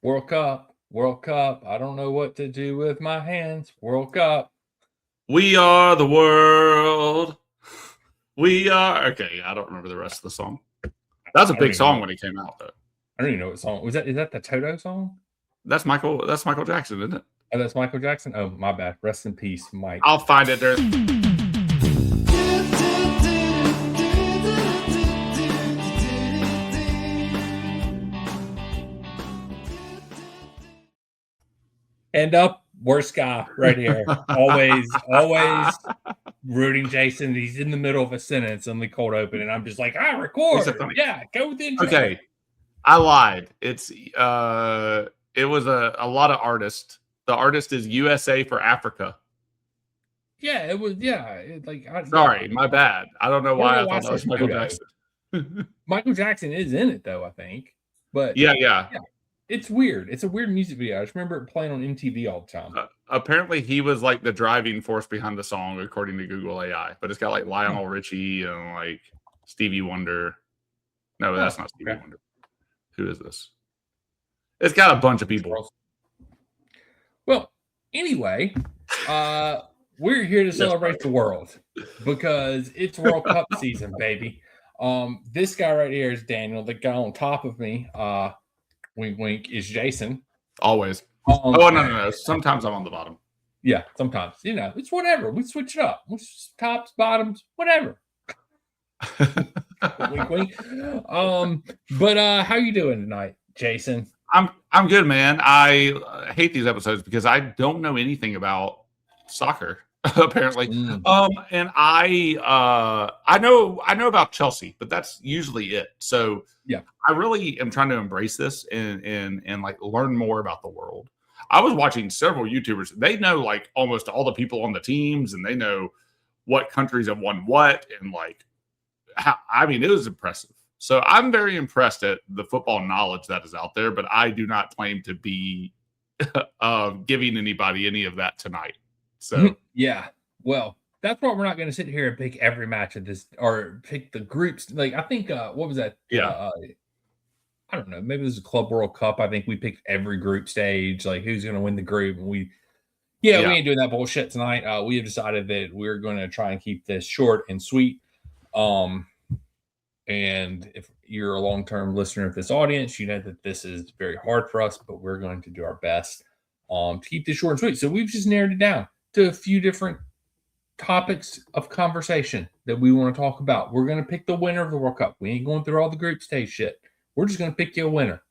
World Cup, World Cup. I don't know what to do with my hands. World Cup. We are the world. We are. Okay, I don't remember the rest of the song. That's a big song when it came out, though. I don't even know what song was that. Is that the Toto song? That's Michael Jackson, isn't it? Oh, that's Michael Jackson. Oh, my bad. Rest in peace, Mike. I'll find it there. End up worst guy right here. always rooting Jason. He's in the middle of a sentence in the cold open, and I'm just like, record. Yeah, go with the intro. Okay, I lied. It was a lot of artists. The artist is USA for Africa. Yeah, it was. Yeah, Sorry, my bad. I don't know why I thought that was Michael Jackson. Michael Jackson is in it though, I think. But yeah. It's weird. It's a weird music video. I just remember it playing on MTV all the time. Apparently, he was like the driving force behind the song, according to Google AI. But it's got like Lionel Richie and like Stevie Wonder. No, that's not Stevie Wonder. Who is this? It's got a bunch of people. Well, anyway, we're here to celebrate the world because it's World Cup season, baby. This guy right here is Daniel. The guy on top of me, wink, wink, is Jason. Always. No. Sometimes I'm on the bottom. Yeah, sometimes. It's whatever. We switch it up. Tops, bottoms, whatever. Wink, wink. But how you doing tonight, Jason? I'm good, man. I hate these episodes because I don't know anything about soccer, apparently. And I know about Chelsea, but that's usually it. So yeah, I really am trying to embrace this and like learn more about the world. I was watching several YouTubers. They know like almost all the people on the teams, and they know what countries have won what, and like it was impressive. So I'm very impressed at the football knowledge that is out there, but I do not claim to be giving anybody any of that tonight. So yeah, well, that's why we're not going to sit here and pick every match of this or pick the groups. Like I think, what was that? Yeah, I don't know. Maybe this is a Club World Cup. I think we picked every group stage, like who's going to win the group, and we ain't doing that bullshit tonight. We have decided that we're going to try and keep this short and sweet. And if you're a long-term listener of this audience, you know that this is very hard for us, but we're going to do our best to keep this short and sweet. So we've just narrowed it down to a few different topics of conversation that we want to talk about. We're going to pick the winner of the World Cup. We ain't going through all the group stage shit. We're just going to pick you a winner.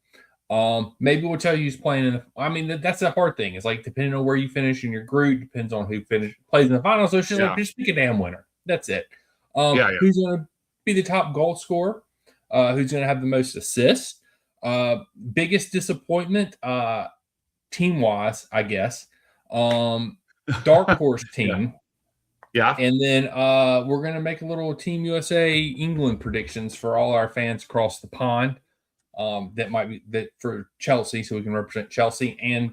Maybe we'll tell you who's playing that's the hard thing. It's like depending on where you finish in your group, depends on who plays in the final. So it's just like just pick a damn winner. That's it. Who's going to be the top goal scorer? Who's going to have the most assists? Biggest disappointment, team-wise, I guess. Dark horse team. Yeah. And then we're going to make a little Team USA England predictions for all our fans across the pond. That might be that for Chelsea, so we can represent Chelsea, and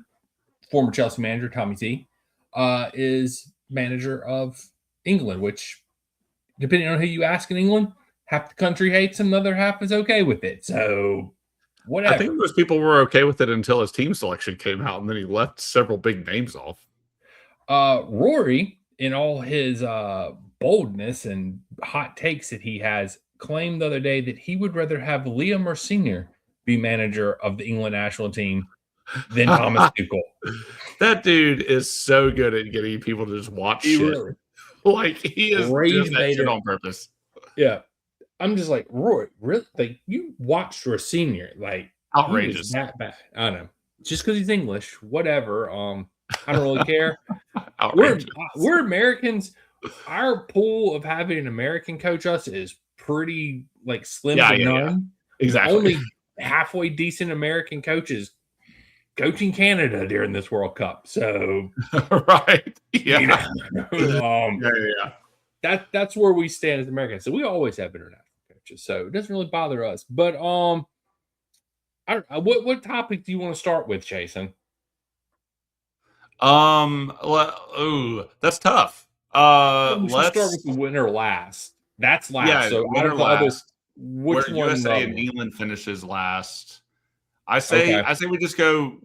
former Chelsea manager Tommy T is manager of England, which depending on who you ask in England, half the country hates him, the other half is okay with it. So whatever. I think most people were okay with it until his team selection came out, and then he left several big names off. Rory, in all his boldness and hot takes that he has, claimed the other day that he would rather have Liam or Senior be manager of the England national team than Thomas Tuchel. That dude is so good at getting people to just watch shit. Really, like he is doing that shit on purpose. Yeah. I'm just like, Roy, really? Like, you watched for a Senior. Like, outrageous. That bad. I don't know. Just because he's English, whatever. I don't really care. We're Americans. Our pool of having an American coach us is pretty like slim to none. Yeah. Exactly. Only halfway decent American coaches coaching Canada during this World Cup. So right. Yeah. That's where we stand as Americans. So we always have international coaches. So it doesn't really bother us. But I don't know, what topic do you want to start with, Jason? That's tough. Let's start with the winner last. That's last. Yeah, so winner last. Which one? USA and England finishes last. I say Okay. I say we just go.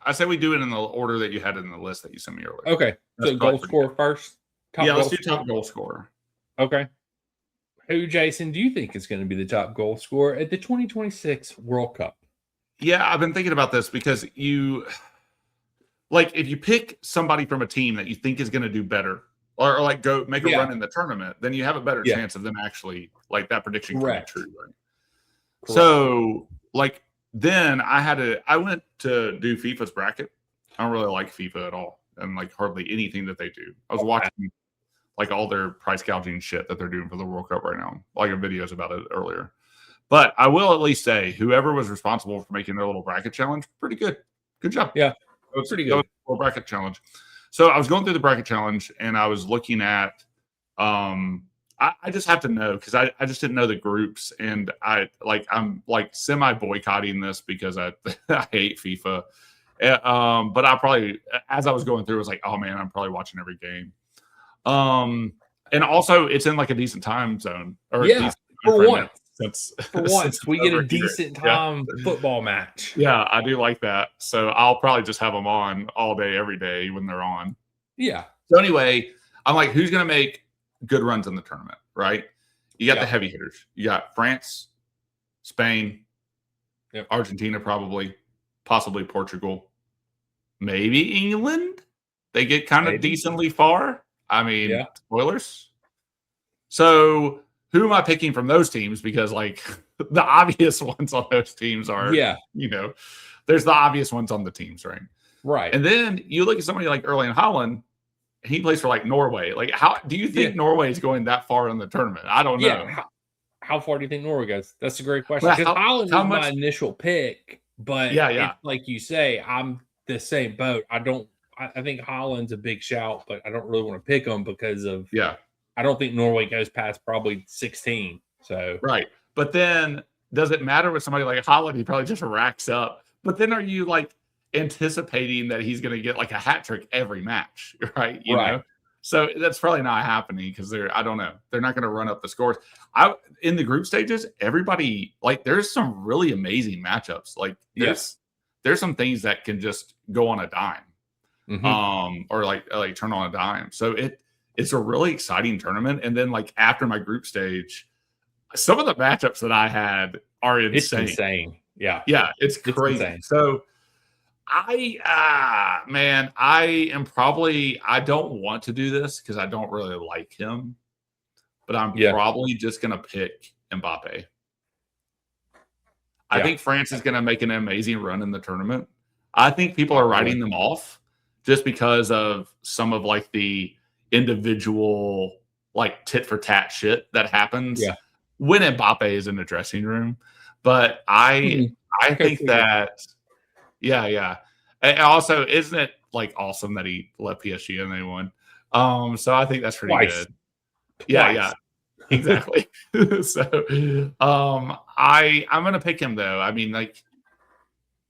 I say we do it in the order that you had in the list that you sent me earlier. Okay. That's So probably goal pretty scorer good. first. Top Yeah, let's goal do scorer. top goal scorer. Okay. Who, Jason, do you think is going to be the top goal scorer at the 2026 World Cup? Yeah, I've been thinking about this because if you pick somebody from a team that you think is going to do better or like go make a Yeah. run in the tournament, then you have a better Yeah. chance of them actually like that prediction Correct. coming true. Right? Correct. So like then I went to do FIFA's bracket. I don't really like FIFA at all and like hardly anything that they do. I was watching like all their price gouging shit that they're doing for the World Cup right now, like videos about it earlier. But I will at least say whoever was responsible for making their little bracket challenge, pretty good. Good job. Yeah. Pretty good. Bracket challenge. So I was going through the bracket challenge and I was looking at I just have to know because I just didn't know the groups and I'm like semi boycotting this because I I hate FIFA. But I probably as I was going through, I was like, oh man, I'm probably watching every game. And also it's in like a decent time zone or yeah, for once. Since We get a decent time football match. Yeah, I do like that. So I'll probably just have them on all day, every day when they're on. Yeah. So anyway, I'm like, who's going to make good runs in the tournament, right? You got the heavy hitters. You got France, Spain, Argentina probably, possibly Portugal, maybe England. They get kind of decently far. I mean, spoilers. So who am I picking from those teams? Because like the obvious ones on those teams are, there's the obvious ones on the teams, right? Right. And then you look at somebody like Erling Haaland, he plays for like Norway. Like, how do you think Norway is going that far in the tournament? I don't know. How far do you think Norway goes? That's a great question. Because Haaland was my initial pick, but like you say, I'm the same boat. I think Haaland's a big shout, but I don't really want to pick him because of I don't think Norway goes past probably 16. So right. But then does it matter with somebody like Haaland? He probably just racks up. But then are you like anticipating that he's going to get like a hat trick every match, right? You know? So that's probably not happening because I don't know. They're not going to run up the scores. In the group stages, everybody like there's some really amazing matchups. Like there's some things that can just go on a dime, or like turn on a dime. So it's a really exciting tournament. And then like after my group stage, some of the matchups that I had are insane. It's insane. Yeah. Yeah. It's crazy. Insane. So I don't want to do this because I don't really like him, but I'm probably just going to pick Mbappe. I think France is going to make an amazing run in the tournament. I think people are writing them off just because of some of like the individual like tit for tat shit that happens when Mbappe is in the dressing room. But I think that and also, isn't it like awesome that he left PSG and they won? So I think that's pretty good. Yeah, exactly. So I'm gonna pick him though. I mean, like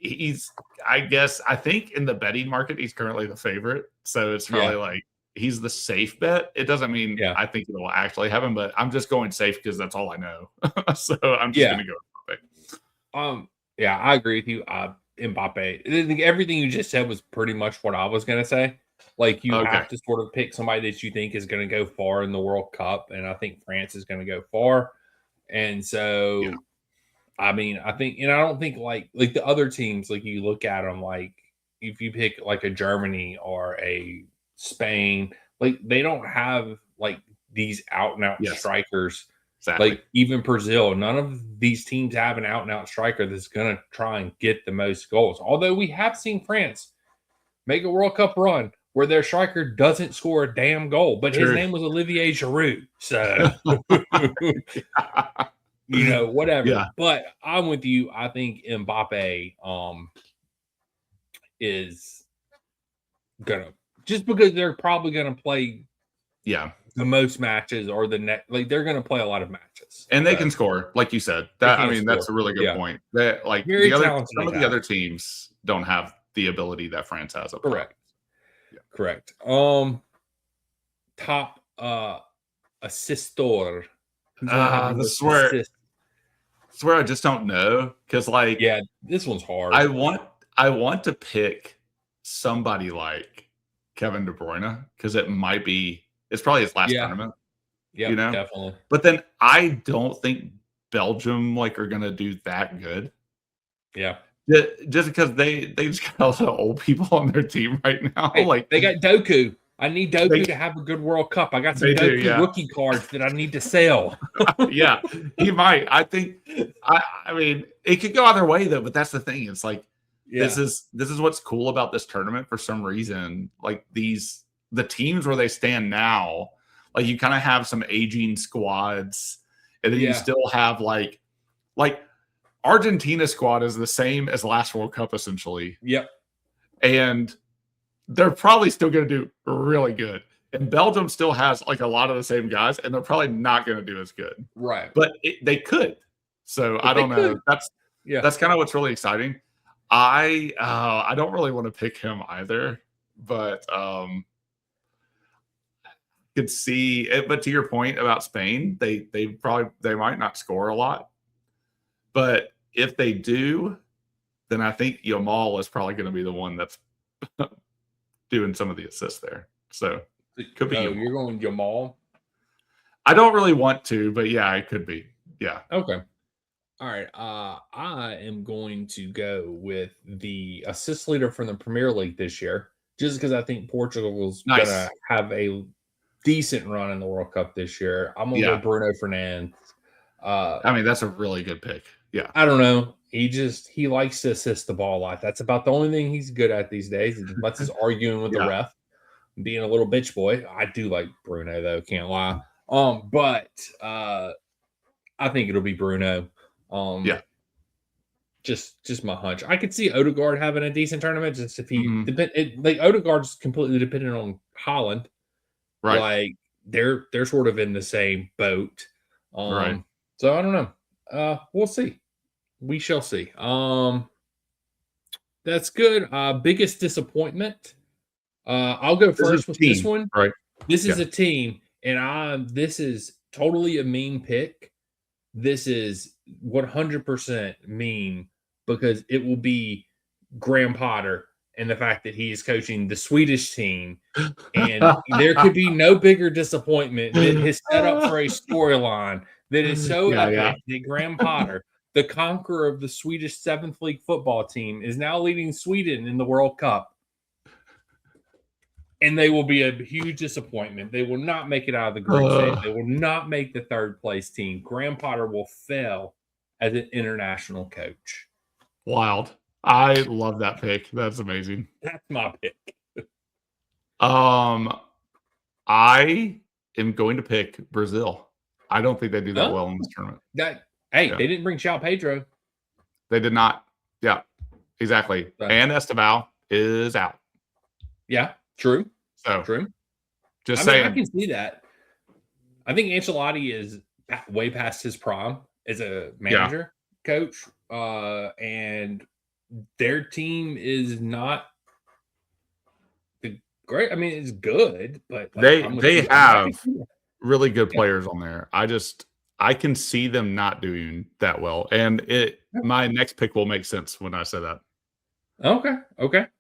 I think in the betting market he's currently the favorite. So it's probably like he's the safe bet. It doesn't mean I think it will actually happen, but I'm just going safe because that's all I know. So I'm just gonna go with Mbappe. I agree with you. Mbappe. I think everything you just said was pretty much what I was going to say. Like you have to sort of pick somebody that you think is going to go far in the World Cup, and I think France is going to go far. And so, I mean, I think, and I don't think like the other teams, like you look at them, like if you pick like a Germany or a Spain, like they don't have like these out and out strikers. Exactly. Like even Brazil, none of these teams have an out and out striker that's going to try and get the most goals. Although we have seen France make a World Cup run where their striker doesn't score a damn goal, but his name was Olivier Giroud. So, whatever. Yeah. But I'm with you. I think Mbappe is going to, just because they're probably going to play the most matches or the next, like they're going to play a lot of matches, and they can score, like you said. That that's a really good point. That like some of the other teams don't have the ability that France has. Correct. Top assistor. where I just don't know because, like, Yeah, this one's hard. I want to pick somebody like Kevin De Bruyne because it's probably his last Yeah. tournament, Yep, definitely. But then I don't think Belgium are gonna do that good. Yeah. Just because they just got a lot of old people on their team right now. Hey, they got Doku. I need Doku to have a good World Cup. I got some Doku rookie cards that I need to sell. Yeah, he might. I think. I mean, it could go either way though. But that's the thing. It's like this is what's cool about this tournament for some reason. Like the teams where they stand now, like you kind of have some aging squads, and then you still have like Argentina squad is the same as last World Cup essentially. Yep. And they're probably still going to do really good. And Belgium still has like a lot of the same guys, and they're probably not going to do as good. Right. But they could. So I don't know. That's kind of what's really exciting. I don't really want to pick him either, but could see it. But to your point about Spain, they might not score a lot. But if they do, then I think Yamal is probably going to be the one that's doing some of the assists there. So it could be. You're going Yamal? I don't really want to, but yeah, it could be. Yeah. Okay. All right. I am going to go with the assist leader from the Premier League this year, just because I think Portugal's going to have a decent run in the World Cup this year. I'm going to go Bruno Fernandes. I mean, that's a really good pick. Yeah. I don't know. He likes to assist the ball a lot. That's about the only thing he's good at these days. As much as arguing with the ref, being a little bitch boy. I do like Bruno though, can't lie. But I think it'll be Bruno. Just my hunch. I could see Odegaard having a decent tournament just if he like Odegaard's completely dependent on Haaland. Right. Like they're sort of in the same boat. Right. So I don't know. We'll see. We shall see. That's good. Biggest disappointment. I'll go first with this one. Right. This is a team, and this is totally a mean pick. This is 100% mean because it will be Graham Potter and the fact that he is coaching the Swedish team. And there could be no bigger disappointment than his setup for a storyline that is so epic that Graham Potter, the conqueror of the Swedish 7th League football team, is now leading Sweden in the World Cup. And they will be a huge disappointment. They will not make it out of the group stage. They will not make the third place team. Graham Potter will fail as an international coach. Wild. I love that pick. That's amazing. That's my pick. I am going to pick Brazil. I don't think they do that well in this tournament. They didn't bring João Pedro. They did not. Yeah, exactly. And Estevao is out. Yeah, true. So true. Just saying. I can see that. I think Ancelotti is way past his prime as a manager, coach, and their team is not great. I mean, it's good, but they have really good players on there. I can see them not doing that well, and my next pick will make sense when I say that. Okay.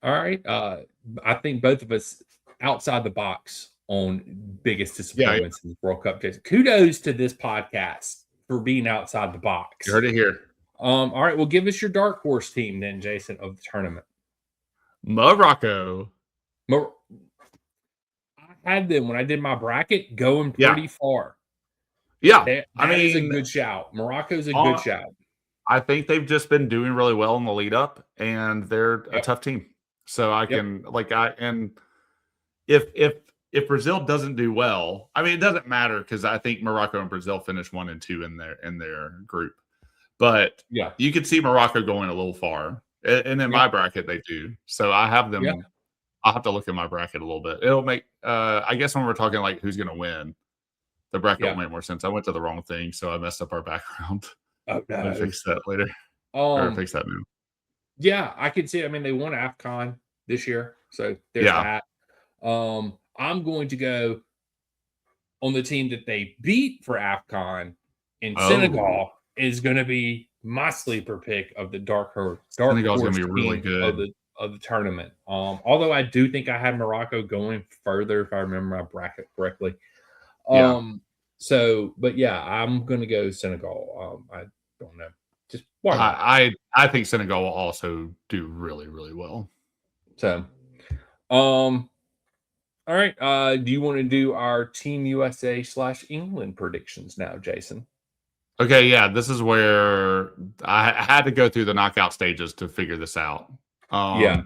All right. I think both of us outside the box on biggest disappointments in the World Cup days. Kudos to this podcast for being outside the box. You heard it here. All right. Well, give us your dark horse team then, Jason, of the tournament. Morocco. I had them when I did my bracket going pretty far. Yeah. That is a good shout. Morocco's a good shout. I think they've just been doing really well in the lead up, and they're a tough team. So I can if Brazil doesn't do well, I mean, it doesn't matter because I think Morocco and Brazil finished 1 and 2 in their group. But you could see Morocco going a little far, and in my bracket they do. So I have them. I'll have to look at my bracket a little bit. It'll make I guess when we're talking like who's going to win, the bracket will make more sense. I went to the wrong thing, so I messed up our background. Oh no! I'll fix that later. Or fix that now. Yeah, I can see it. I mean, they won AFCON this year, so there's that. I'm going to go on the team that they beat for AFCON in Senegal is going to be my sleeper pick of the dark horse Senegal's gonna be really team good. of the tournament. Although I do think I had Morocco going further if I remember my bracket correctly. Yeah. So, but yeah, I'm gonna go Senegal. I don't know, just why not? I think Senegal will also do really, really well. So, all right. Do you want to do our Team USA / England predictions now, Jason? Okay, yeah, this is where I had to go through the knockout stages to figure this out. Yeah.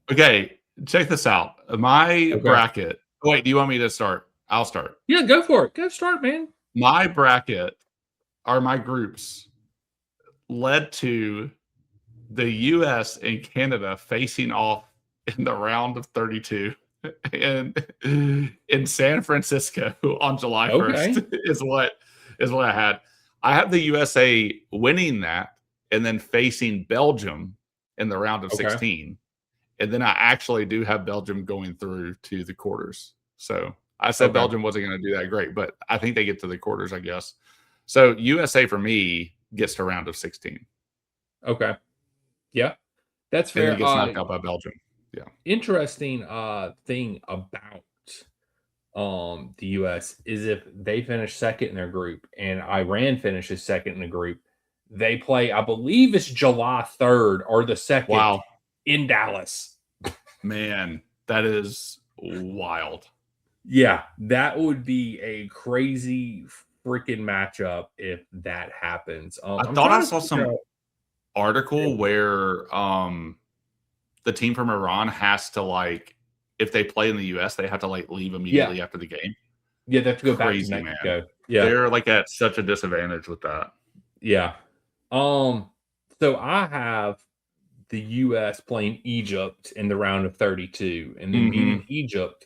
Okay, check this out. My Okay. bracket. Wait, do you want me to start? I'll start. Yeah, go for it. Go start, man. My bracket are my groups led to the US and Canada facing off in the round of 32 and in San Francisco on July 1st is what I had. I have the USA winning that and then facing Belgium in the round of 16. And then I actually do have Belgium going through to the quarters. So I said Belgium wasn't going to do that great, but I think they get to the quarters, I guess. So USA for me gets to round of 16. Okay. Yeah. That's fair. And then gets knocked out by Belgium. Yeah. Interesting thing about the US is if they finish second in their group and Iran finishes second in the group, they play, I believe it's July 3rd or the 2nd in Dallas. Man, that is wild. Yeah, that would be a crazy freaking matchup if that happens. I thought I saw some article where the team from Iran has to, like, if they play in the US, they have to like leave immediately after the game. Yeah, they have to go back to Mexico. Man. Yeah, they're like at such a disadvantage with that. Yeah. So I have the US playing Egypt in the round of 32 and then beating Egypt,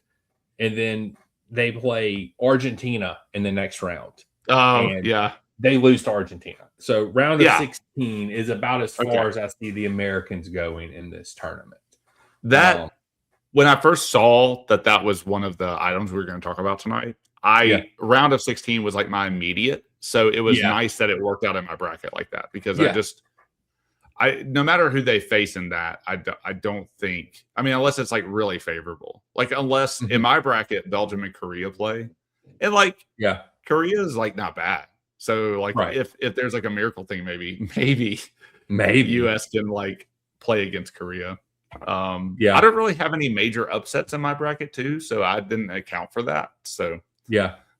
and then they play Argentina in the next round. Yeah. They lose to Argentina. So round of 16 is about as far as I see the Americans going in this tournament. That when I first saw that was one of the items we were going to talk about tonight, round of 16 was like my immediate. So it was nice that it worked out in my bracket like that, because no matter who they face in that, I don't think, I mean, unless it's like really favorable, like unless in my bracket, Belgium and Korea play, and like, Korea is like not bad. So like if there's like a miracle thing, maybe US can like play against Korea. I don't really have any major upsets in my bracket too, so I didn't account for that. So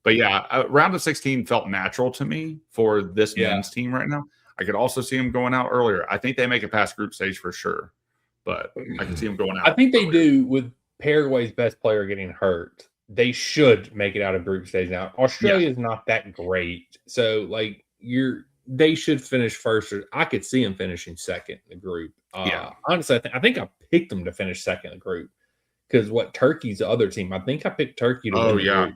but round of 16 felt natural to me for this men's team right now. I could also see them going out earlier. I think they make it past group stage for sure, but I can see them going out. I think they do. With Paraguay's best player getting hurt, they should make it out of group stage now. Australia is not that great, so like they should finish first. I could see them finishing second in the group. Honestly, I think I picked them to finish second in the group, because Turkey's the other team. I think I picked Turkey to win the group.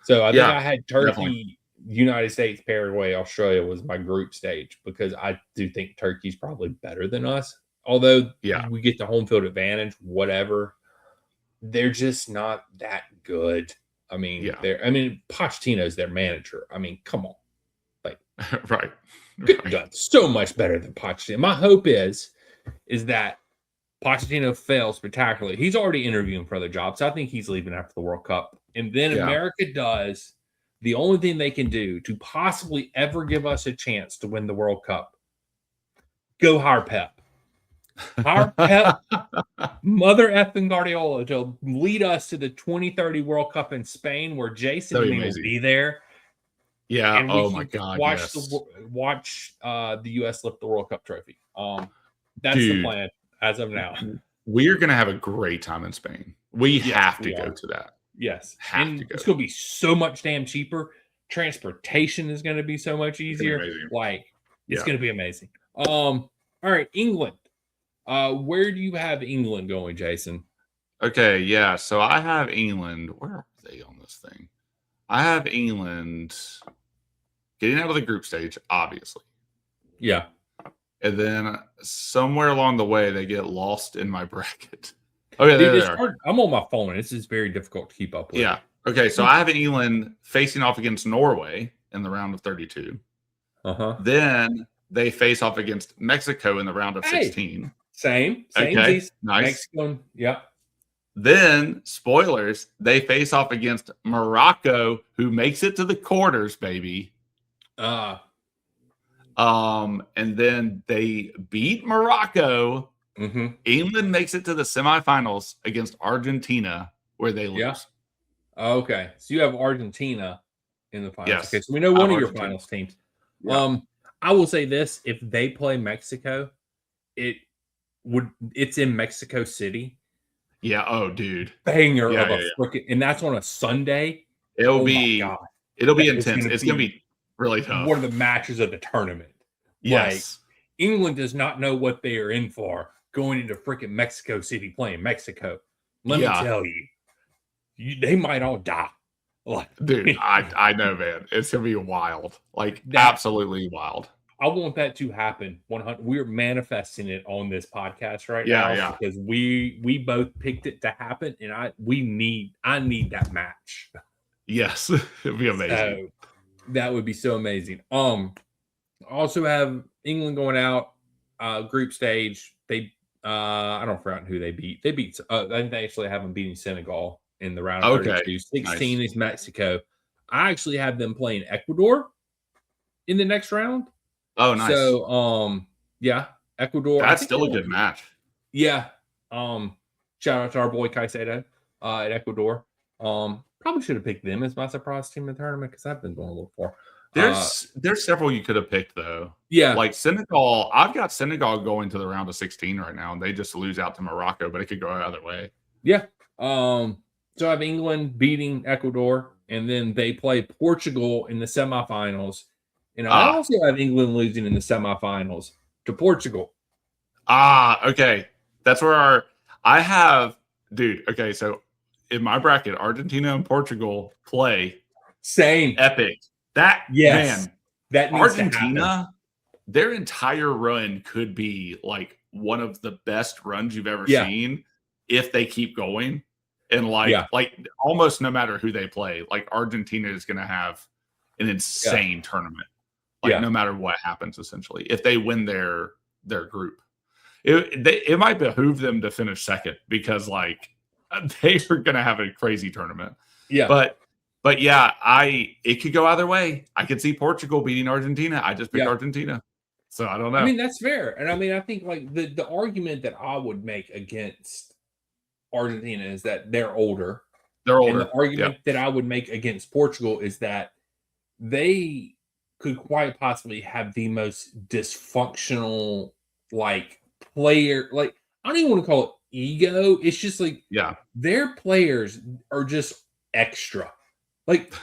So I think I had Turkey, definitely. United States, Paraguay, Australia was my group stage, because I do think Turkey's probably better than us. Although we get the home field advantage, whatever. They're just not that good. I mean, Pochettino's their manager. I mean, come on. Like done so much better than Pochettino. My hope is that Pochettino fails spectacularly. He's already interviewing for other jobs. So I think he's leaving after the World Cup. And then America does the only thing they can do to possibly ever give us a chance to win the World Cup. Go hire Pep. Hire Pep, mother effing Guardiola, to lead us to the 2030 World Cup in Spain, where Jason and me will be there. Yeah. And oh my God. Watch the US lift the World Cup trophy. That's the plan as of now. We are going to have a great time in Spain. We have to go to that. Yes. It's going to be so much damn cheaper. Transportation is going to be so much easier. It's going to be amazing. All right, England. Where do you have England going, Jason? Okay, yeah. So I have England. Where are they on this thing? I have England getting out of the group stage, obviously. Yeah. And then somewhere along the way, they get lost in my bracket. Oh, yeah, I'm on my phone. This is very difficult to keep up with. Yeah. Okay, so I have England facing off against Norway in the round of 32. Uh-huh. Then they face off against Mexico in the round of Hey. 16. Same. Okay, Nice. Mexico. Yep. Then, spoilers, they face off against Morocco, who makes it to the quarters, baby. And then they beat Morocco. Mm-hmm. England makes it to the semifinals against Argentina, where they lose. Yeah. Okay. So you have Argentina in the finals. Yes. Okay. So we know one of your finals teams. Yeah. I will say this: if they play Mexico, it's in Mexico City. Yeah. Oh, dude. Banger of a freaking, and that's on a Sunday. It'll be intense. It's gonna be really tough. One of the matches of the tournament. Yes. Like, England does not know what they are in for going into freaking Mexico City playing Mexico. Let me tell you, they might all die. Like, dude, I know, man. It's gonna be wild. Like, absolutely wild. I want that to happen. 100. We're manifesting it on this podcast right now because we both picked it to happen, and I need that match. Yes, it'd be amazing. So, that would be so amazing. Also have England going out group stage. They I don't forget who they beat. They beat I think they actually have them beating Senegal in the round of 32. 16 is Mexico. I actually have them playing Ecuador in the next round. Oh, nice. So Ecuador. That's still a good match. Yeah. Shout out to our boy Caicedo at Ecuador. Probably should have picked them as my surprise team in the tournament because I've been going a little far. There's several you could have picked though. Yeah, like Senegal. I've got Senegal going to the round of 16 right now, and they just lose out to Morocco, but it could go either way. Yeah. So I have England beating Ecuador, and then they play Portugal in the semifinals. And I also have England losing in the semifinals to Portugal. Okay. That's where I have, dude. Okay, so in my bracket, Argentina and Portugal play. Same. Epic. That Argentina, their entire run could be like one of the best runs you've ever seen if they keep going. And like almost no matter who they play, like Argentina is going to have an insane tournament. Like no matter what happens, essentially, if they win their group, it might behoove them to finish second because like they are going to have a crazy tournament. Yeah, but yeah, it could go either way. I could see Portugal beating Argentina. I just picked Argentina, so I don't know. I mean, that's fair, and I mean, I think like the argument that I would make against Argentina is that they're older. And the argument that I would make against Portugal is that they could quite possibly have the most dysfunctional like player. Like, I don't even want to call it ego. It's just like their players are just extra. Like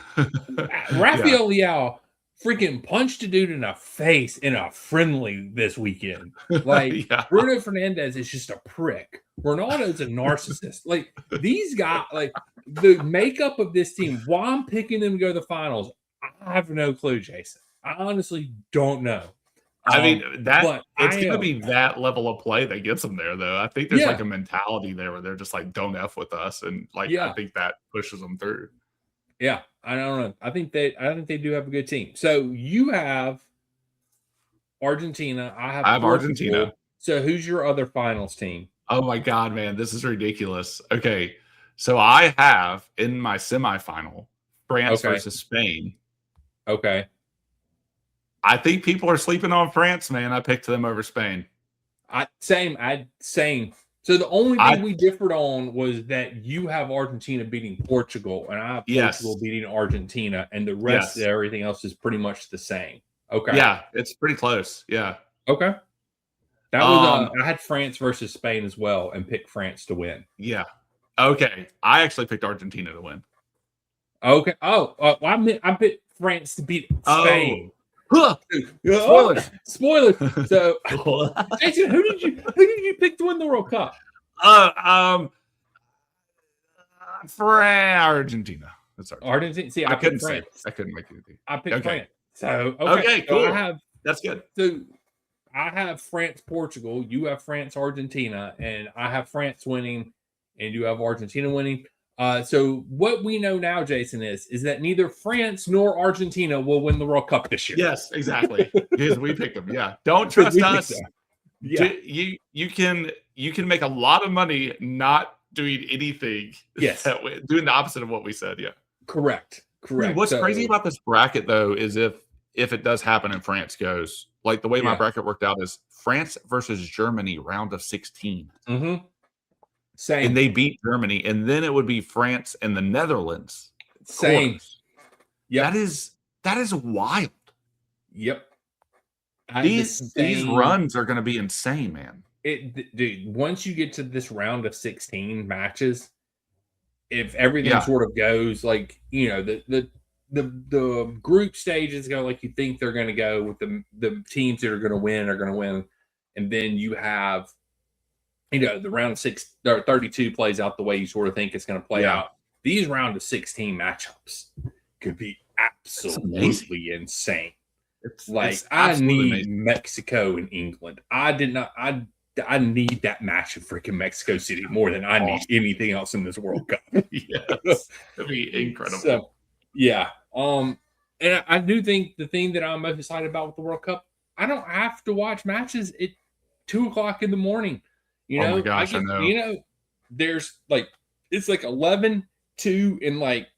Rafael Leao freaking punched a dude in the face in a friendly this weekend. Like Bruno Fernandes is just a prick. Ronaldo's a narcissist. Like these guys, like the makeup of this team, why I'm picking them to go to the finals, I have no clue, Jason. I honestly don't know. I mean, it's going to be that level of play that gets them there, though. I think there's like a mentality there where they're just like, don't F with us. And like, I think that pushes them through. Yeah, I don't know. I think they do have a good team. So you have Argentina. I have Argentina. So who's your other finals team? Oh my God, man, this is ridiculous. Okay, so I have in my semifinal France versus Spain. Okay. I think people are sleeping on France, man. I picked them over Spain. Same. So the only thing we differed on was that you have Argentina beating Portugal, and I have Portugal beating Argentina, and the rest of everything else is pretty much the same. Okay. Yeah, it's pretty close. Yeah. Okay. That was I had France versus Spain as well, and picked France to win. Yeah. Okay. I actually picked Argentina to win. Okay. I picked France to beat Spain. Spoilers. So, Jason, who did you pick to win the World Cup? Argentina. That's Argentina. See, I couldn't say. I couldn't make it. I picked France. So cool. So that's good. So I have France, Portugal. You have France, Argentina, and I have France winning, and you have Argentina winning. So what we know now, Jason, is that neither France nor Argentina will win the World Cup this year. Yes, exactly. Because we picked them. Yeah. Don't Because trust we picked us. them. Yeah. You can make a lot of money not doing anything. Yes. Doing the opposite of what we said. Yeah. Correct. Dude, what's crazy about this bracket though is if it does happen and France goes, like the way my bracket worked out is France versus Germany round of 16. Mm-hmm. Same. And they beat Germany, and then it would be France and the Netherlands. Same. Yeah. That is wild. Yep. These runs are going to be insane, man. Dude, once you get to this round of 16 matches, if everything sort of goes like, you know, the group stages go like you think they're going to go with the teams that are going to win, and then you have, you know, the round of 32 plays out the way you sort of think it's going to play out. These round of 16 matchups could be absolutely insane. I need Mexico and England. I need that match in freaking Mexico City more than I need anything else in this World Cup. Yes, it'd be incredible. So, yeah. And I do think the thing that I'm most excited about with the World Cup, I don't have to watch matches at 2:00 in the morning. You know, oh my gosh, I know. You know, there's like it's like 11, 2, and like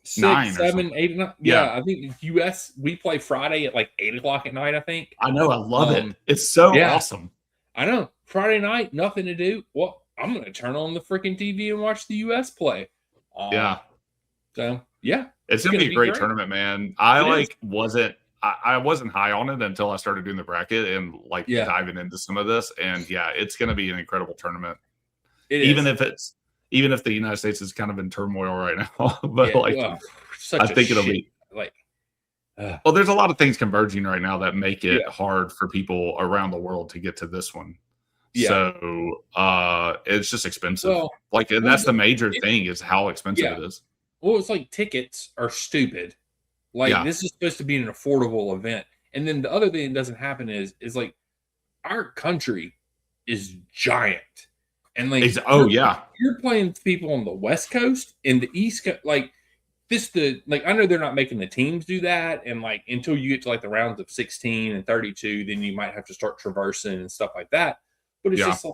6, 7, 8, and 9. Yeah, I think US we play Friday at like 8:00 at night. I think. I know. I love it. It's so awesome. I know. Friday night, nothing to do. Well, I'm gonna turn on the freaking TV and watch the US play. So yeah, it's gonna be a great tournament, man. I wasn't high on it until I started doing the bracket and diving into some of this. And it's going to be an incredible tournament. Even if the United States is kind of in turmoil right now, but I think it'll be well, there's a lot of things converging right now that make it hard for people around the world to get to this one. Yeah. So it's just expensive. Well, and that's the major thing is how expensive it is. Well, it's like tickets are stupid. This is supposed to be an affordable event. And then the other thing that doesn't happen is like our country is giant. And you're playing people on the West Coast and the East Coast. I know they're not making the teams do that. And until you get to the rounds of 16 and 32, then you might have to start traversing and stuff like that. But it's just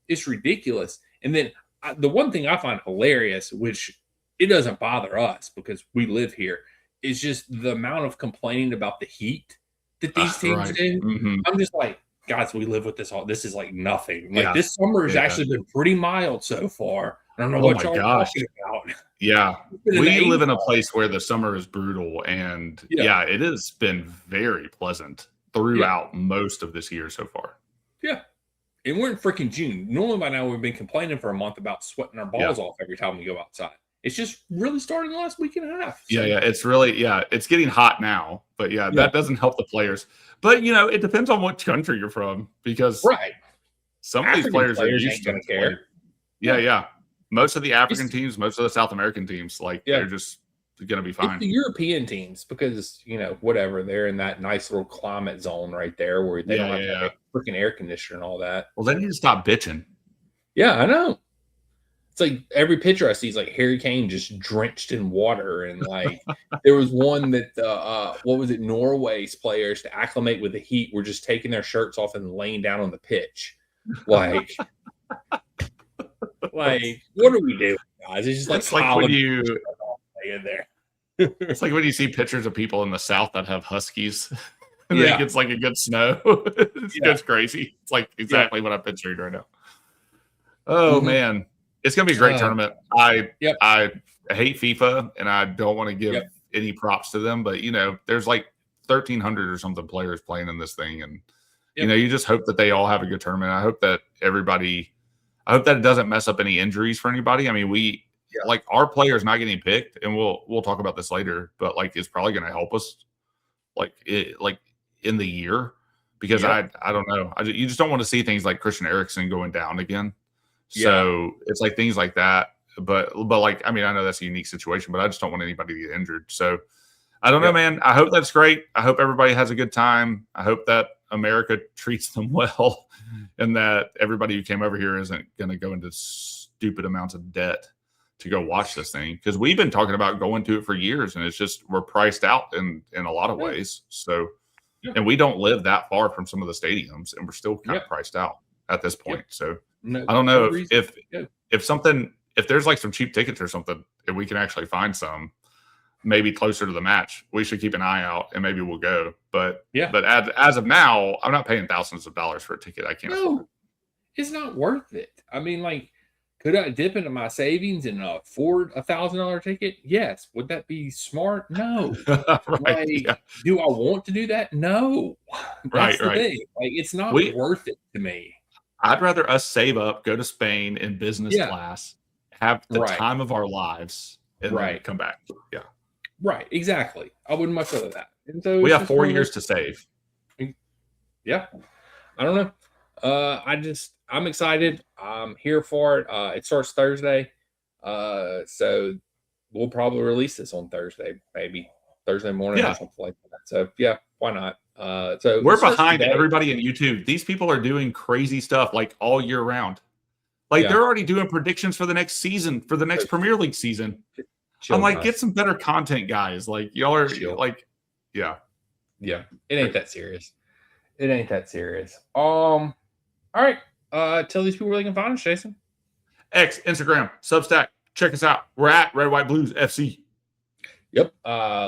it's ridiculous. And then the one thing I find hilarious, which it doesn't bother us because we live here, is just the amount of complaining about the heat that these teams do. Mm-hmm. I'm just like, guys, we live with this all. This is like nothing. This summer has actually been pretty mild so far. I don't know what y'all are talking about. Yeah. We live in a place where the summer is brutal. And it has been very pleasant throughout most of this year so far. Yeah. And we're in freaking June. Normally by now we've been complaining for a month about sweating our balls off every time we go outside. It's just really starting the last week and a half. So. Yeah. It's really, it's getting hot now, but that doesn't help the players. But, it depends on what country you're from because some of these players are used to care. Yeah. Most of the African teams, most of the South American teams, they're just going to be fine. It's the European teams because, whatever, they're in that nice little climate zone right there where they don't have to freaking air conditioner and all that. Well, they need to stop bitching. Yeah, I know. It's like every picture I see is like Harry Kane just drenched in water. And there was one that Norway's players to acclimate with the heat were just taking their shirts off and laying down on the pitch. What are we doing, guys? It's just when you in there. It's like when you see pictures of people in the South that have huskies. And it gets a good snow. It's crazy. It's exactly what I'm picturing right now. Oh man. It's going to be a great tournament. I hate FIFA, and I don't want to give any props to them. But, there's 1,300 or something players playing in this thing. And, you just hope that they all have a good tournament. I hope that it doesn't mess up any injuries for anybody. I mean, our players not getting picked, and we'll talk about this later, but, it's probably going to help us, in the year. Because I don't know. You just don't want to see things like Christian Eriksen going down again. So it's things like that. But I know that's a unique situation, but I just don't want anybody to get injured. So I don't know, man. I hope that's great. I hope everybody has a good time. I hope that America treats them well and that everybody who came over here isn't going to go into stupid amounts of debt to go watch this thing, because we've been talking about going to it for years, and it's just we're priced out in a lot of ways. So, and we don't live that far from some of the stadiums, and we're still kind of priced out at this point. So I don't know if there's like some cheap tickets or something, if we can actually find some maybe closer to the match, we should keep an eye out and maybe we'll go. But as of now, I'm not paying thousands of dollars for a ticket. I can't afford it. It's not worth it. I mean, like, could I dip into my savings and afford $1,000 ticket? Yes. Would that be smart? No. Do I want to do that? No. That's the thing. Like, it's not worth it to me. I'd rather us save up, go to Spain in business class, have the time of our lives, and then come back. Yeah. Right. Exactly. I would much rather that. And so we have 4 years to save. Yeah. I don't know. I'm excited. I'm here for it. It starts Thursday. So we'll probably release this on Thursday, maybe Thursday morning or something like that. So why not? So we're behind everybody in YouTube. These people are doing crazy stuff like all year round. Like they're already doing predictions for the next season, for the next Premier League season. I'm like, get some better content, guys. Like y'all are like, yeah. It ain't that serious. All right. Tell these people where they can find us, Jason. X, Instagram, Substack. Check us out. We're at Red White Blues FC. Yep.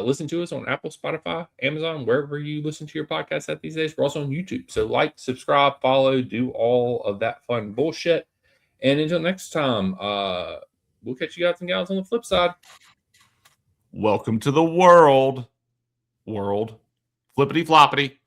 Listen to us on Apple, Spotify, Amazon, wherever you listen to your podcasts at these days. We're also on YouTube. So like, subscribe, follow, do all of that fun bullshit. And until next time, we'll catch you guys and gals on the flip side. Welcome to the world. Flippity floppity.